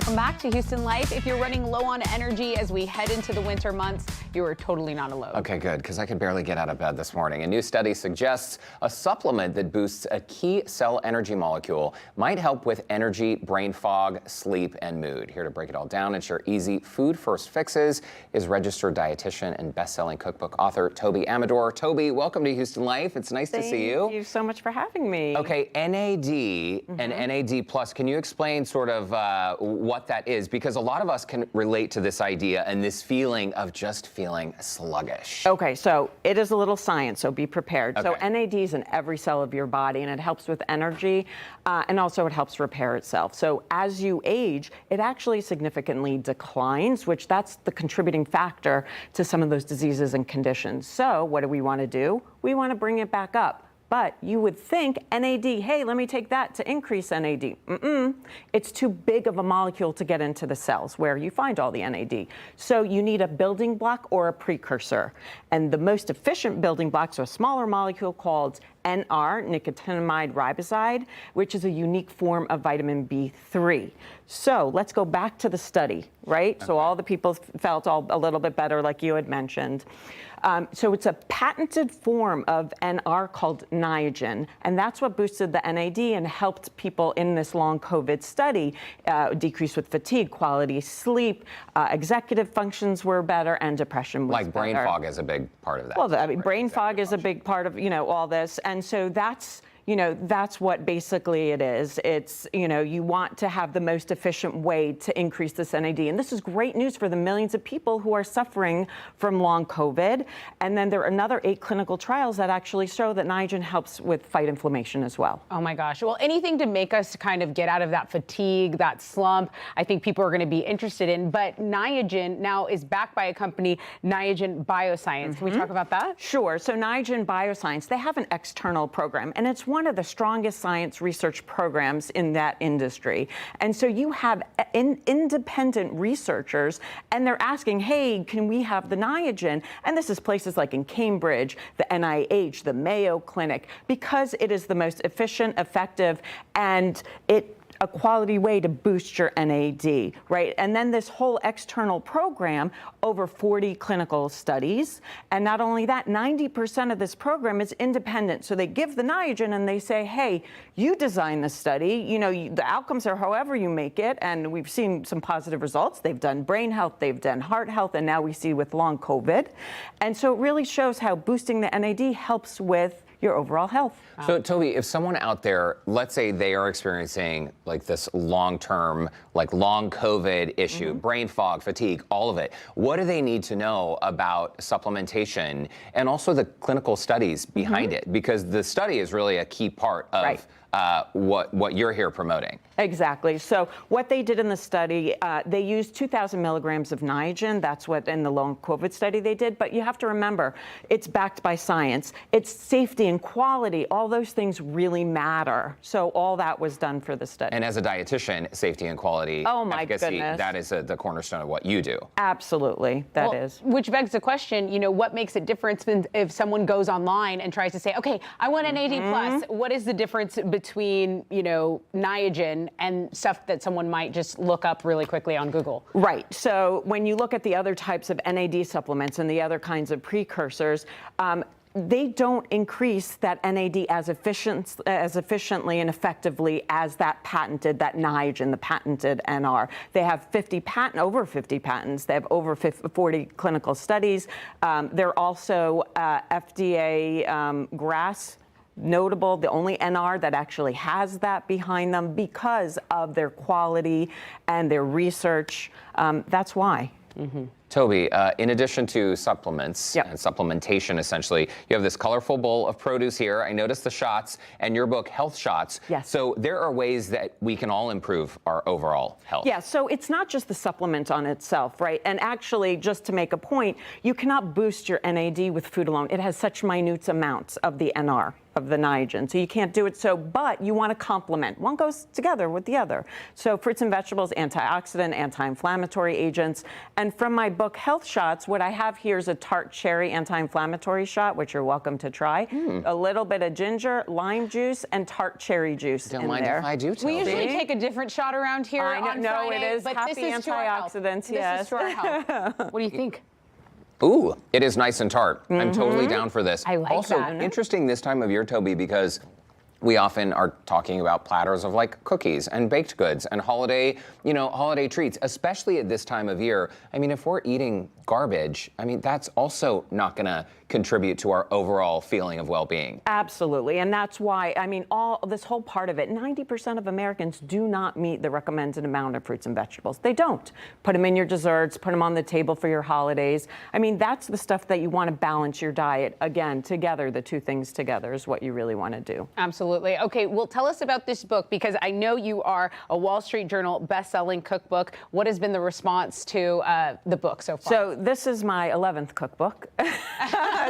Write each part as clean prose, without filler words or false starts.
Welcome back to Houston Life. If you're running low on energy as we head into the winter months, you are totally not alone. Okay, good, because I could barely get out of bed this morning. A new study suggests a supplement that boosts a key cell energy molecule might help with energy, brain fog, sleep, and mood. Here to break it all down and share easy food-first fixes is registered dietitian and best-selling cookbook author Toby Amador. Toby, welcome to Houston Life. It's nice to see you. Thank you so much for having me. Okay, NAD and NAD+, can you explain sort of what that is? Because a lot of us can relate to this idea and this feeling of just feeling sluggish. Okay, so it is a little science, so be prepared. Okay. So NAD is in every cell of your body, and it helps with energy, and also it helps repair itself. So as you age, it actually significantly declines, which that's the contributing factor to some of those diseases and conditions. So what do we want to do? We want to bring it back up. But you would think NAD, hey, let me take that to increase NAD. It's too big of a molecule to get into the cells where you find all the NAD. So you need a building block or a precursor. And the most efficient building blocks are a smaller molecule called NR, nicotinamide riboside, which is a unique form of vitamin B3. So let's go back to the study, right? Okay. So all the people felt a little bit better, like you had mentioned. So it's a patented form of NR called Niagen, and that's what boosted the NAD and helped people in this long COVID study decrease with fatigue, quality sleep, executive functions were better, and depression was like brain better. fog is a big part of that. Well, I mean, brain fog is a big part of, all this. And so that's what basically it is. It's, you want to have the most efficient way to increase this NAD. And this is great news for the millions of people who are suffering from long COVID. And then there are another 8 clinical trials that actually show that Niagen helps with fight inflammation as well. Oh my gosh. Well, anything to make us kind of get out of that fatigue, that slump, I think people are going to be interested in. But Niagen now is backed by a company, Niagen Bioscience. Can we talk about that? Sure. So Niagen Bioscience, they have an external program, and it's one of the strongest science research programs in that industry. And so you have independent researchers, and they're asking, hey, can we have the Niagen? And this is places like in Cambridge, the NIH, the Mayo Clinic, because it is the most efficient, effective, and a quality way to boost your NAD, right? And then this whole external program, over 40 clinical studies. And not only that, 90% of this program is independent. So they give the Niagen and they say, hey, you design the study, the outcomes are however you make it. And we've seen some positive results. They've done brain health, they've done heart health, and now we see with long COVID. And so it really shows how boosting the NAD helps with your overall health. So, Toby, if someone out there, let's say they are experiencing like this long-term, like long COVID issue, brain fog, fatigue, all of it, what do they need to know about supplementation and also the clinical studies behind it? Because the study is really a key part of what you're here promoting. Exactly. So what they did in the study, they used 2,000 milligrams of Niagen. That's what in the long COVID study they did. But you have to remember, it's backed by science. It's safety and quality. All those things really matter. So all that was done for the study. And as a dietitian, safety and quality, oh my efficacy, goodness, that is the cornerstone of what you do. Absolutely, that is. Which begs the question, what makes it different if someone goes online and tries to say, okay, I want an NAD plus. What is the difference between, Niagen and stuff that someone might just look up really quickly on Google? Right. So when you look at the other types of NAD supplements and the other kinds of precursors, they don't increase that NAD as efficiently and effectively as that Niagen, the patented NR. They have over 50 patents. They have over 40 clinical studies. They're also FDA GRAS notable, the only NR that actually has that behind them because of their quality and their research. That's why. Toby, in addition to supplements and supplementation, essentially, you have this colorful bowl of produce here. I noticed the shots and your book, Health Shots. Yes. So there are ways that we can all improve our overall health. Yeah, so it's not just the supplement on itself, right? And actually, just to make a point, you cannot boost your NAD with food alone. It has such minute amounts of the NR. of the Niagen. So you can't do it but you want to complement. One goes together with the other. So fruits and vegetables, antioxidant, anti-inflammatory agents. And from my book, Health Shots, what I have here is a tart cherry anti-inflammatory shot, which you're welcome to try. A little bit of ginger, lime juice, and tart cherry juice Don't in mind there. if I do, We usually Toby. take a different shot around here I know, on no, Friday, it is but happy this is to our health. antioxidants, This yes. is to our health. What do you think? Ooh, it is nice and tart. I'm totally down for this. I like also, that. interesting this time of year, Toby, because we often are talking about platters of like cookies and baked goods and holiday treats, especially at this time of year. I mean, if we're eating garbage, I mean, that's also not going to contribute to our overall feeling of well-being. Absolutely, and that's why, I mean, this whole part of it, 90% of Americans do not meet the recommended amount of fruits and vegetables. They don't. Put them in your desserts, put them on the table for your holidays. I mean, that's the stuff that you want to balance your diet. Again, together, the two things together is what you really want to do. Absolutely. Okay, well, tell us about this book, because I know you are a Wall Street Journal best-selling cookbook. What has been the response to the book so far? So this is my 11th cookbook.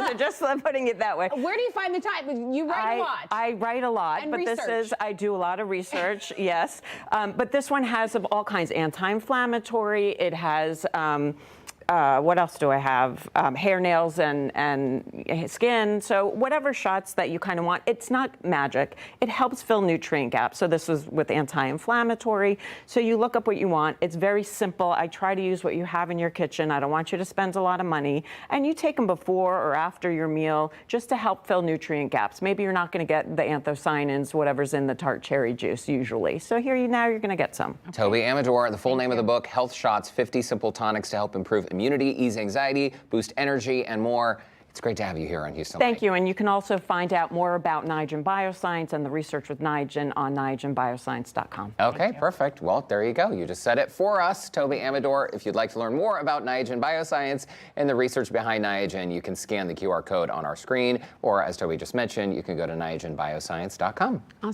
So just putting it that way. Where do you find the time? You write a lot. I write a lot, And but research. I do a lot of research, yes. But this one has of all kinds, anti-inflammatory. It has, what else do I have? Hair, nails, and skin. So whatever shots that you kind of want. It's not magic. It helps fill nutrient gaps. So this is with anti-inflammatory. So you look up what you want. It's very simple. I try to use what you have in your kitchen. I don't want you to spend a lot of money. And you take them before or after your meal just to help fill nutrient gaps. Maybe you're not going to get the anthocyanins, whatever's in the tart cherry juice usually. So here now you're going to get some. Toby Amador, the full name of the book, Health Shots, 50 Simple Tonics to Help Improve Immunity, Ease Anxiety, Boost Energy, and more. It's great to have you here on Houston Thank Light. you, and you can also find out more about Niagen Bioscience and the research with Niagen on NiagenBioscience.com. Okay, perfect. Well, there you go. You just said it for us, Toby Amador. If you'd like to learn more about Niagen Bioscience and the research behind Niagen, you can scan the QR code on our screen, or as Toby just mentioned, you can go to NiagenBioscience.com. Awesome.